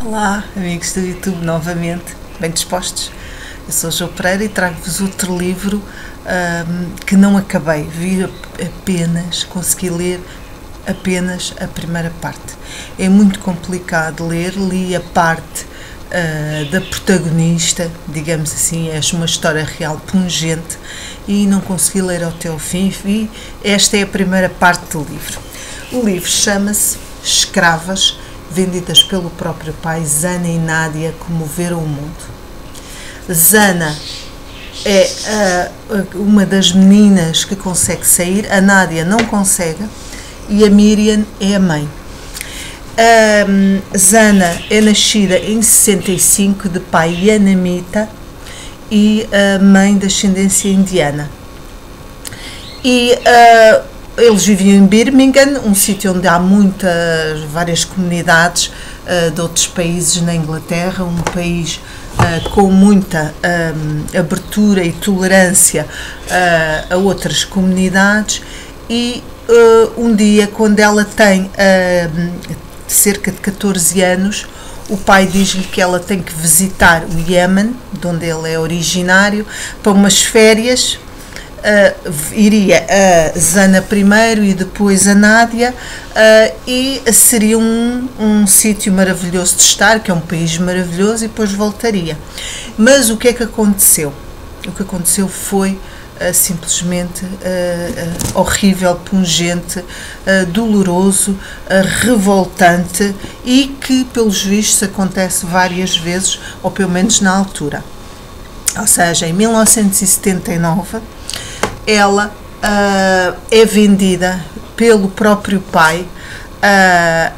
Olá, amigos do YouTube, novamente, bem dispostos? Eu sou Jo Pereira e trago-vos outro livro que não acabei, consegui ler apenas a primeira parte. É muito complicado ler, li a parte da protagonista, digamos assim, é uma história real pungente e não consegui ler até ao fim, e esta é a primeira parte do livro. O livro chama-se Escravas, vendidas pelo próprio pai. Zana e Nádia comoveram o mundo. Zana é uma das meninas que consegue sair, a Nádia não consegue e a Miriam é a mãe. Zana é nascida em 65 de pai yanamita e mãe de ascendência indiana. E eles viviam em Birmingham, um sítio onde há várias comunidades de outros países na Inglaterra, um país com muita abertura e tolerância a outras comunidades. E um dia, quando ela tem cerca de 14 anos, o pai diz-lhe que ela tem que visitar o Iémen, de onde ele é originário, para umas férias. Iria a Zana primeiro e depois a Nádia, e seria um sítio maravilhoso de estar, que é um país maravilhoso, e depois voltaria. Mas o que é que aconteceu? O que aconteceu foi simplesmente horrível, pungente, doloroso, revoltante, e que pelos vistos acontece várias vezes, ou pelo menos na altura. Ou seja, em 1979 ela é vendida pelo próprio pai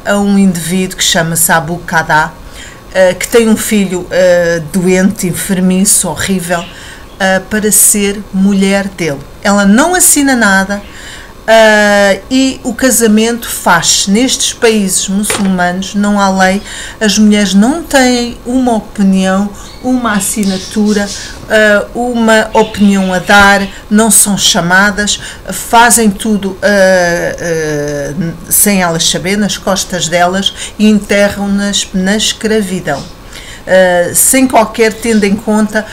a um indivíduo que chama-se Abu Qada, que tem um filho doente, enfermiço, horrível, para ser mulher dele. Ela não assina nada, e o casamento faz-se nestes países muçulmanos, não há lei, as mulheres não têm uma opinião, uma assinatura, uma opinião a dar, não são chamadas, fazem tudo sem elas saber, nas costas delas, e enterram-nas na escravidão. Sem qualquer tendo em conta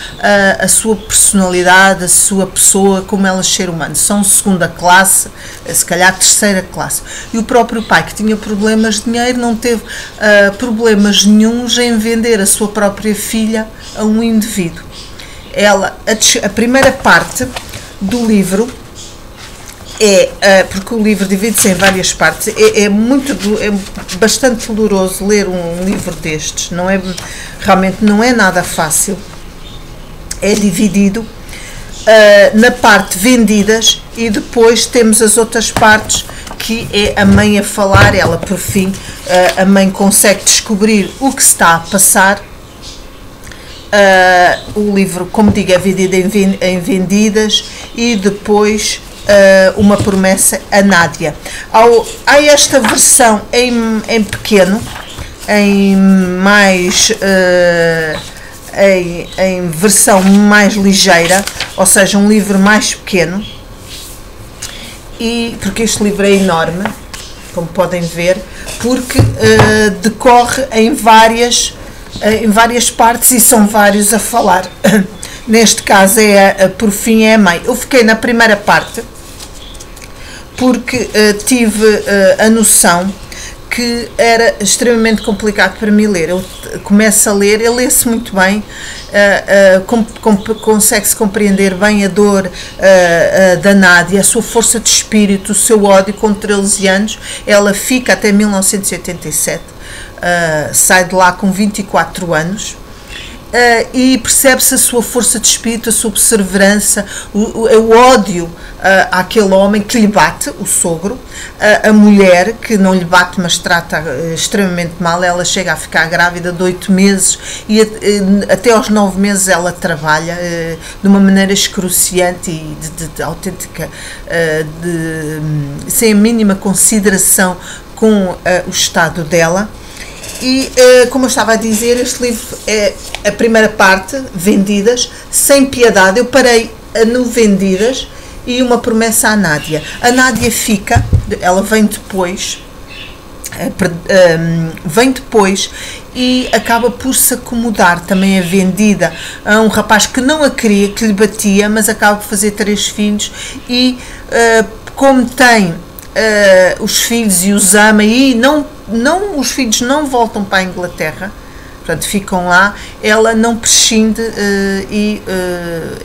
a sua personalidade, a sua pessoa, como elas ser humano. São segunda classe, se calhar terceira classe. E o próprio pai, que tinha problemas de dinheiro, não teve problemas nenhuns em vender a sua própria filha a um indivíduo. A primeira parte do livro porque o livro divide-se em várias partes, é bastante doloroso ler um livro destes, realmente não é nada fácil. É dividido na parte vendidas, e depois temos as outras partes, que é a mãe a falar. Ela, por fim, a mãe consegue descobrir o que se está a passar. O livro, como digo, é dividido em vendidas, e depois uma promessa a Nádia. Há esta versão em pequeno, em versão mais ligeira, ou seja, um livro mais pequeno, porque este livro é enorme, como podem ver, porque decorre em várias partes, e são vários a falar. Neste caso, por fim, é a mãe. Eu fiquei na primeira parte, porque tive a noção que era extremamente complicado para mim ler. Eu começo a ler, ele lê-se muito bem, consegue-se compreender bem a dor da Nádia, a sua força de espírito, o seu ódio. Com 13 anos, ela fica até 1987, sai de lá com 24 anos. E percebe-se a sua força de espírito, a sua perseverança, o ódio àquele homem que lhe bate, o sogro, a mulher que não lhe bate, mas trata extremamente mal. Ela chega a ficar grávida de 8 meses, e até aos 9 meses ela trabalha de uma maneira excruciante e de autêntica, sem a mínima consideração com o estado dela. E, como eu estava a dizer, este livro é a primeira parte, vendidas, sem piedade. Eu parei no vendidas, e uma promessa à Nádia. A Nádia ela vem depois, e acaba por se acomodar. Também é vendida a um rapaz que não a queria, que lhe batia, mas acaba por fazer 3 filhos e como tem os filhos e os ama, e os filhos não voltam para a Inglaterra, portanto ficam lá, ela não prescinde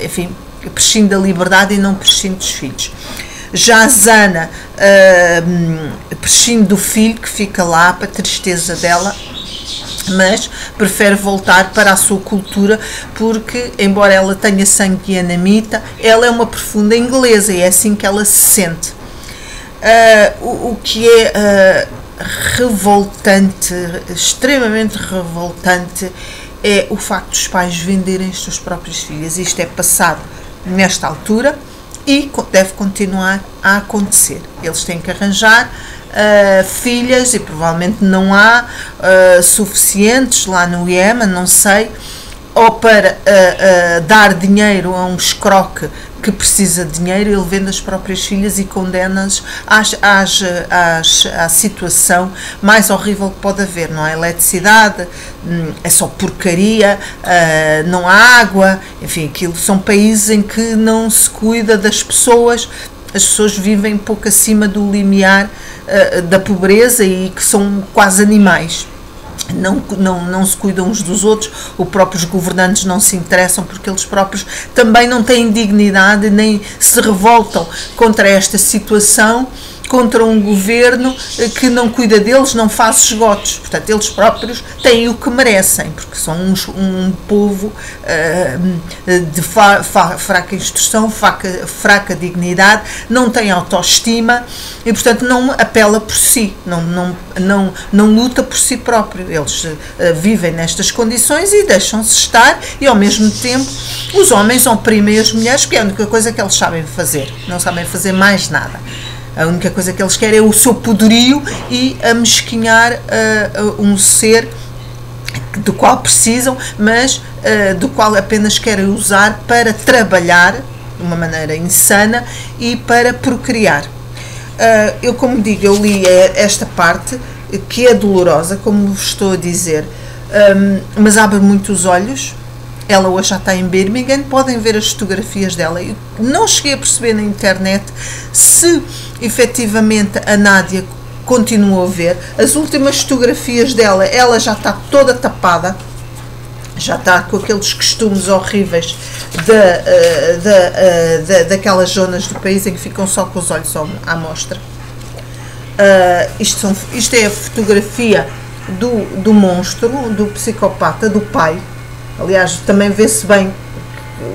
enfim, prescinde da liberdade e não prescinde dos filhos. Já a Zana prescinde do filho, que fica lá para a tristeza dela, mas prefere voltar para a sua cultura, porque, embora ela tenha sangue anamita, ela é uma profunda inglesa e é assim que ela se sente. O que é revoltante, extremamente revoltante, é o facto dos pais venderem as suas próprias filhas. Isto é passado nesta altura e deve continuar a acontecer. Eles têm que arranjar filhas, e provavelmente não há suficientes lá no Iémen, não sei, ou para dar dinheiro a um escroque que precisa de dinheiro, ele vende as próprias filhas e condena-as à situação mais horrível que pode haver. Não há eletricidade, é só porcaria, não há água, enfim, aquilo são países em que não se cuida das pessoas. As pessoas vivem pouco acima do limiar da pobreza e que são quase animais. Não se cuidam uns dos outros, os próprios governantes não se interessam, porque eles próprios também não têm dignidade, nem se revoltam contra esta situação, contra um governo que não cuida deles, não faz esgotos. Portanto, eles próprios têm o que merecem, porque são um povo de fraca instrução, fraca dignidade, não tem autoestima e, portanto, não apela por si, não luta por si próprio. Eles vivem nestas condições e deixam-se estar, e ao mesmo tempo os homens oprimem as mulheres, que é a única coisa que eles sabem fazer, não sabem fazer mais nada. A única coisa que eles querem é o seu poderio e amesquinhar um ser do qual precisam, mas do qual apenas querem usar para trabalhar de uma maneira insana e para procriar. Eu, como digo, eu li esta parte, que é dolorosa, como vos estou a dizer, mas abre muito os olhos. Ela hoje já está em Birmingham, podem ver as fotografias dela. Eu não cheguei a perceber na internet se efetivamente a Nádia continua a ver. As últimas fotografias dela, ela já está toda tapada, já está com aqueles costumes horríveis daquelas zonas do país em que ficam só com os olhos à mostra. Isto é a fotografia do monstro, do psicopata, do pai. Aliás, também vê-se bem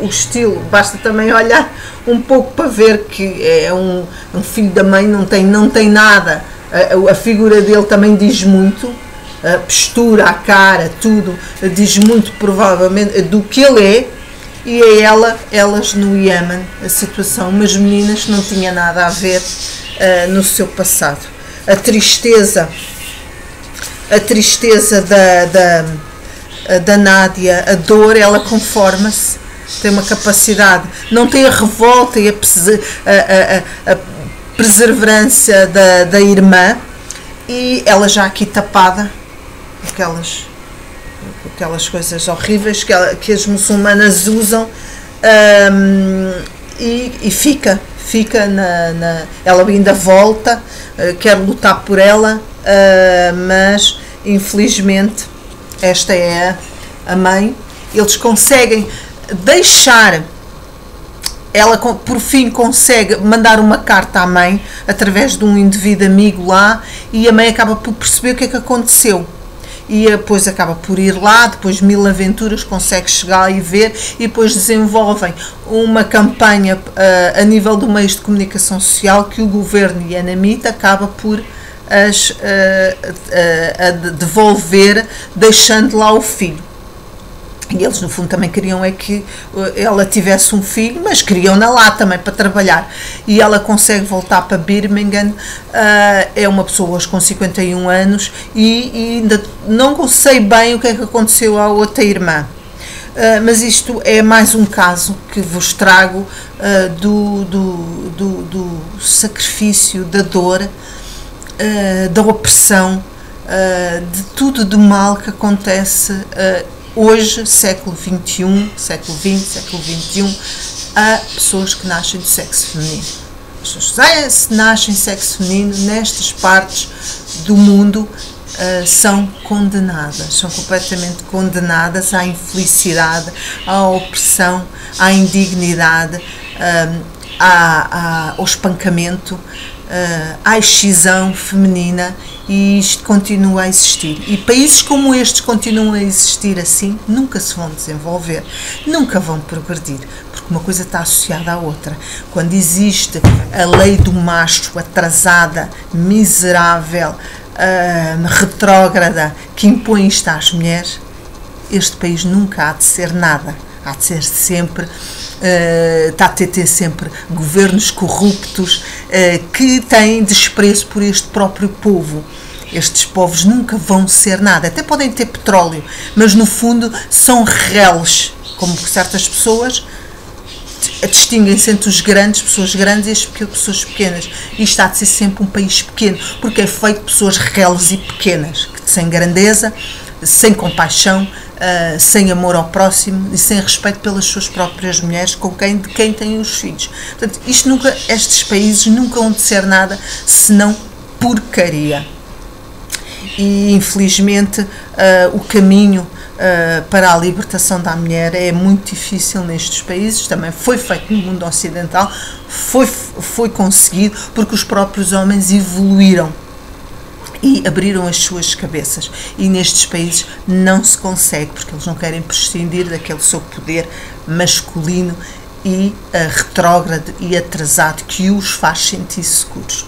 o estilo, basta também olhar um pouco para ver que é um filho da mãe, não tem nada. A figura dele também diz muito, a postura, a cara, tudo, diz muito provavelmente do que ele é. E é elas no Iémen, a situação, umas meninas que não tinha nada a ver no seu passado. A tristeza da Nádia, a dor, ela conforma-se, tem uma capacidade, não tem a revolta e a perseverança da irmã, e ela já aqui tapada, aquelas coisas horríveis que as muçulmanas usam, e fica ela ainda volta, quer lutar por ela, mas infelizmente esta é a mãe. Eles conseguem deixar, ela por fim consegue mandar uma carta à mãe através de um indivíduo amigo lá, e a mãe acaba por perceber o que é que aconteceu e depois acaba por ir lá, depois de 1000 aventuras consegue chegar e ver, e depois desenvolvem uma campanha a nível do meios de comunicação social, que o governo iemenitas acaba por a devolver, deixando lá o filho. E eles no fundo também queriam é que ela tivesse um filho, mas queriam-na lá também para trabalhar, e ela consegue voltar para Birmingham. É uma pessoa hoje com 51 anos e ainda não sei bem o que é que aconteceu à outra irmã, mas isto é mais um caso que vos trago do sacrifício, da dor, da opressão de tudo de mal que acontece hoje, século XXI, século XX, século XXI, a pessoas que nascem do sexo feminino. As pessoas que nascem do sexo feminino nestas partes do mundo são condenadas, são completamente condenadas à infelicidade, à opressão, à indignidade, ao espancamento, à excisão feminina, e isto continua a existir. E países como estes continuam a existir assim, nunca se vão desenvolver, nunca vão progredir, porque uma coisa está associada à outra. Quando existe a lei do macho atrasada, miserável, retrógrada, que impõe isto às mulheres, este país nunca há de ser nada. Há de ser sempre, está a ter sempre governos corruptos que têm desprezo por este próprio povo. Estes povos nunca vão ser nada, até podem ter petróleo, mas no fundo são reles, como certas pessoas distinguem-se entre os grandes, pessoas grandes, e as pessoas pequenas. Isto há de ser sempre um país pequeno, porque é feito de pessoas reles e pequenas, sem grandeza, sem compaixão, sem amor ao próximo e sem respeito pelas suas próprias mulheres, de quem têm os filhos. Portanto, estes países nunca vão de ser nada senão porcaria. E infelizmente o caminho para a libertação da mulher é muito difícil nestes países. Também foi feito no mundo ocidental, foi conseguido porque os próprios homens evoluíram e abriram as suas cabeças, e nestes países não se consegue, porque eles não querem prescindir daquele seu poder masculino e retrógrado e atrasado que os faz sentir seguros.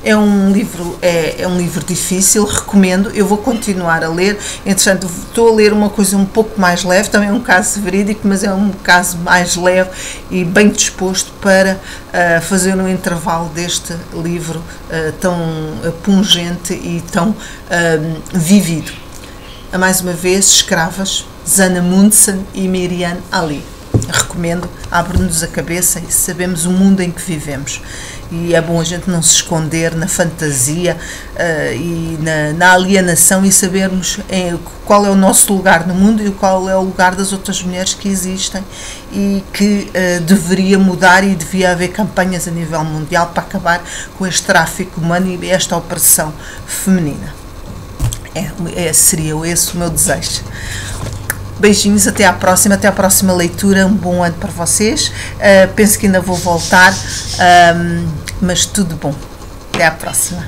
É um livro difícil, recomendo, eu vou continuar a ler. Entretanto, estou a ler uma coisa um pouco mais leve, também é um caso verídico, mas é um caso mais leve e bem disposto para fazer um intervalo deste livro tão pungente e tão vívido. Mais uma vez, Escravas, Zana Munson e Miriam Ali. Recomendo, abre-nos a cabeça e sabemos o mundo em que vivemos. E é bom a gente não se esconder na fantasia e na alienação, e sabermos qual é o nosso lugar no mundo e qual é o lugar das outras mulheres que existem, e que deveria mudar, e devia haver campanhas a nível mundial para acabar com este tráfico humano e esta opressão feminina. Seria esse o meu desejo. Beijinhos, até à próxima leitura, um bom ano para vocês. Penso que ainda vou voltar, mas tudo bom. Até à próxima.